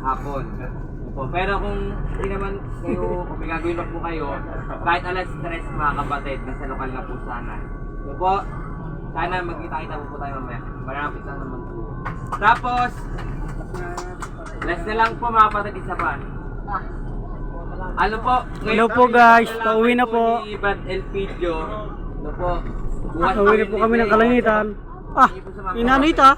hapon. Opo. Pero kung hindi naman kayo, kung may gagawin pa po kayo, kahit alas 3 mga kapatid, nasa lokal na po sana. Opo, sana magkita-kita po tayo mamaya. Marapit lang naman po. Tapos, last na lang po mga kapatid, isa pa. Ano po? Hello po guys, pauwi na po. Bad El Video. Ano po? Bukas Pauwi na po kami ng Kalangitan. Ah, inanita.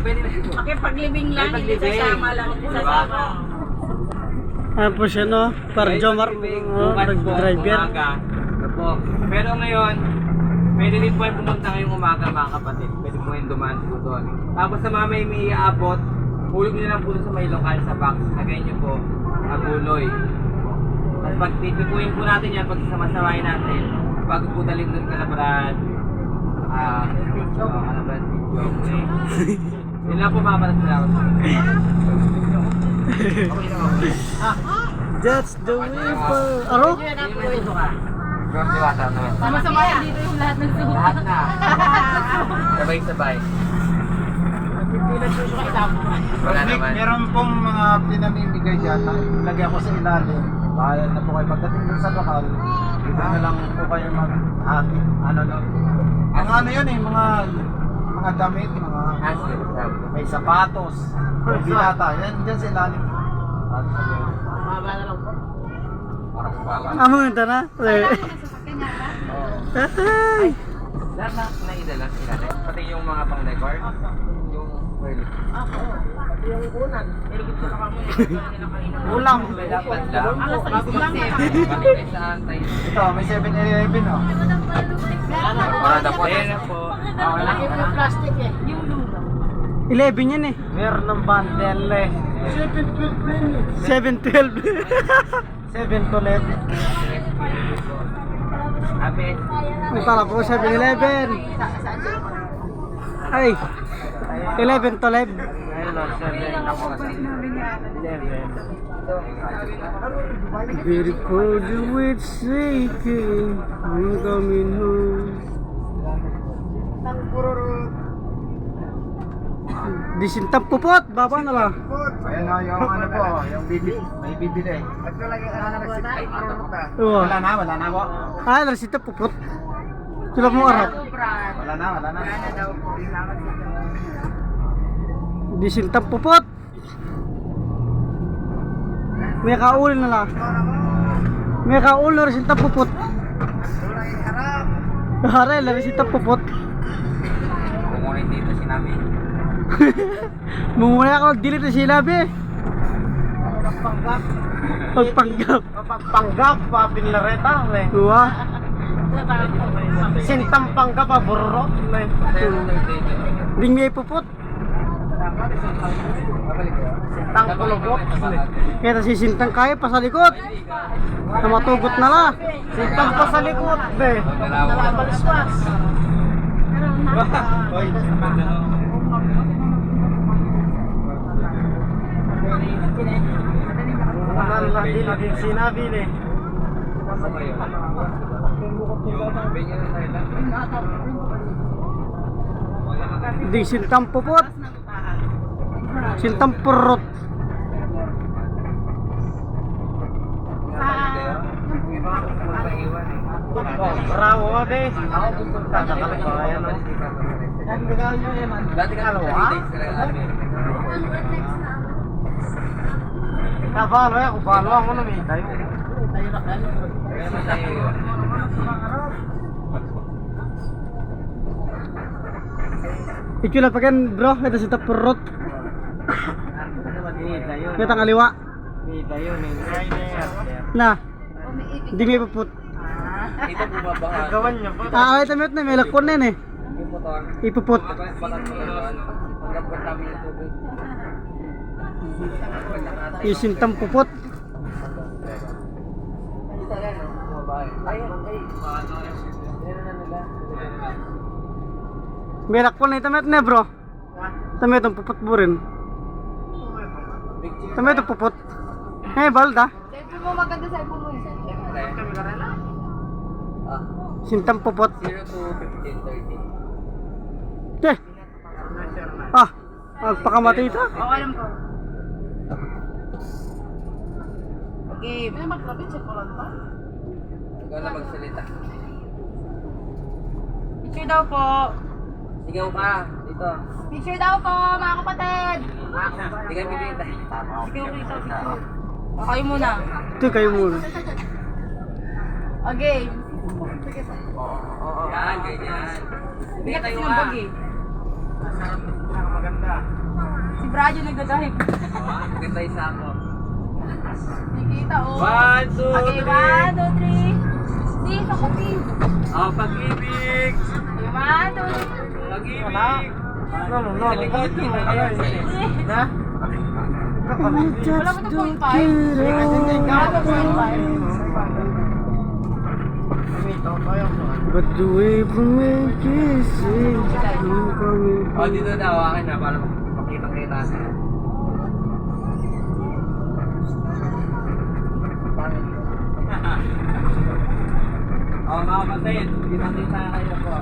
Pwede na. Paglibing lang, hindi sasama lang, hindi sasama. Ano po siya no? Para Jomar, driver. Opo. Pero ngayon, pwede din po yung pumunta ngayong umaga mga kapatid. Pwede po yung dumaan po doon. Tapos sa mga may aabot, hulog nyo lang po doon sa may lokal sa box. Lagay nyo po, aguloy. Tapos pag tipipuin po natin yan, pag sasama-samahin natin, bago po dalhin doon kalabrad, kalabrad video. Yun lang po mga kapatid sila. That's the way for... Aro? Sama-sama yan dito yung lahat ng suho. Lahat na. Sabay-sabay. Wala naman. Meron pong mga pinamimigay dyan na ilagay ko sa ilalim. Bahala na po kayo. Pagdating dun sa lokal, dito na lang po kayo mag-hati. Mga ano yun eh, mga damit, mga may sapatos, binata. Yan dyan sa ilalim. Mababa na lang po. Amo ito na? Ay! Lahat na naidala sila. Pati yung mga pang-record. Yung well. Pati yung unan. Nilagit sa kamo. Ulam. Dapat lang. Alas 6 lang. Pati sa antay. Ito, may 7-Eleven oh. Para na po. Ayan na po. Malaki po yung plastic eh. Yung lupa. 11 yan eh. Meron ng bundle eh. 712. 7 to 11. Abis. Ang tala po 7-11. Ay! 11 to 11. Ayun o, 7 ako kasi. 11. Very cold with shaking. I'm coming home. Disintap pupot, baba na lang. Ayan o, yung ano po, yung may bibili. Wala na po. Ah, narsita pupot. Sila mo arap. Wala na. Disintap pupot. May kaul na lang. May kaul na resintap pupot. Haray, narsita pupot. Kumunin dito sinabi. Mumuna ako delete na sila be. Pagpanggap. Pagpanggap, papinlareta. Wah. Sintang panggap, burro. Ding may pupot. Sintang kulubot. Kaya si Sintang kaya pa sa likod. Na matugot na la. Sintang pa sa likod. Nalabaliswas. Mahal na din sinabi ni. Di Sintang pupot. Sintang purot. Bravo de. Dati ka Dalawa? Kabalo ya, kubalo ako na may tayo. Ito lang pakan bro, ito si purot. Kita ngaliwa. Nah, di may pupot. Ito bumabaha. Gawan niyo po. Ah, ito na may lakon na yun eh. Yung motor. Ipupot. Batat mo doon. Hanggang kami yung tubig. Yung Sintang pupot. May lakon na ito na bro. Tamet ang pupot mo rin. Tamet ang pupot. Eh, balda. Cellphone mo maganda cellphone mo. Sintang pupot. 0 to 15, 30. Eh. Ah, Magpakamatita. Oo, alam ko. Okay. May maglapit sa kulanta. Ikaw na magsalita. Picture daw po. Sigaw ka, dito. Picture daw po, mga kapatid. Hindi ka bibita. Picture dito, picture. Okay muna. Ito kayo muna. Okay. Yan, ganyan. Hindi Hindi tayo kasi yung ka. bag eh. Maganda. Si Brad yung nagdadahig. Maganda isa ako. Nakikita oh. 1, 2, Okay, 1, 2, 3. Si, sa kopi. Oh, pag-ibig! Okay, 1, 2, 3. Pag-ibig! No. Sa likod, kita kayo. Na? Wala mo 2.5? Wala mo 2.5? But the way from me kissing Oh, dito daw akin na para makita-kita. Oh, mga kapatid, kita-kita kayo po.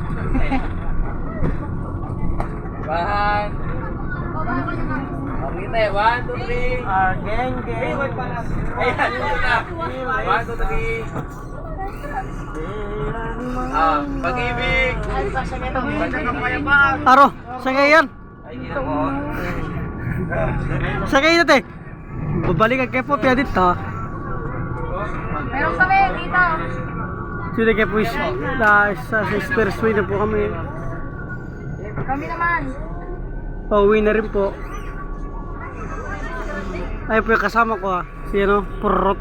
One. Okay, tayo. 1, 2, 3. Gang, Hey, wait pa lang. Ayan, dito na. 1, 2, 3. Ah, pag-ibig. Aro, sagay yan. Ay, dito po. Sagay natin. Babalikan kayo po, pia dito. Meron kami dito. Sino kayo po sa expressway na po kami. Kami naman. Pauwi na rin po. Ay po yung kasama ko si ano, Purrot.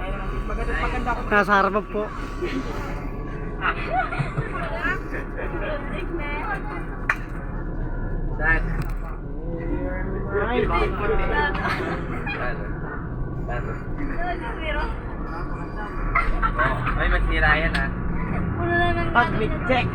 Nasa harapan po. Dad. Ay, masira yan ah. Public check.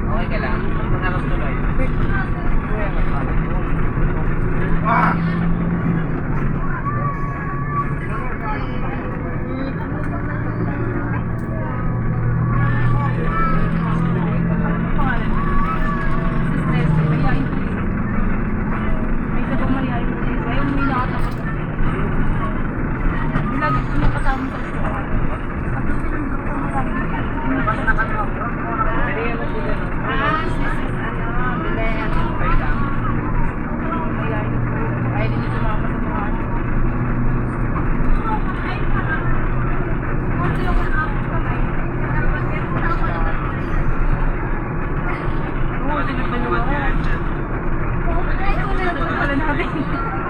Okay ka lang. Manarap tuloy. Wala natin.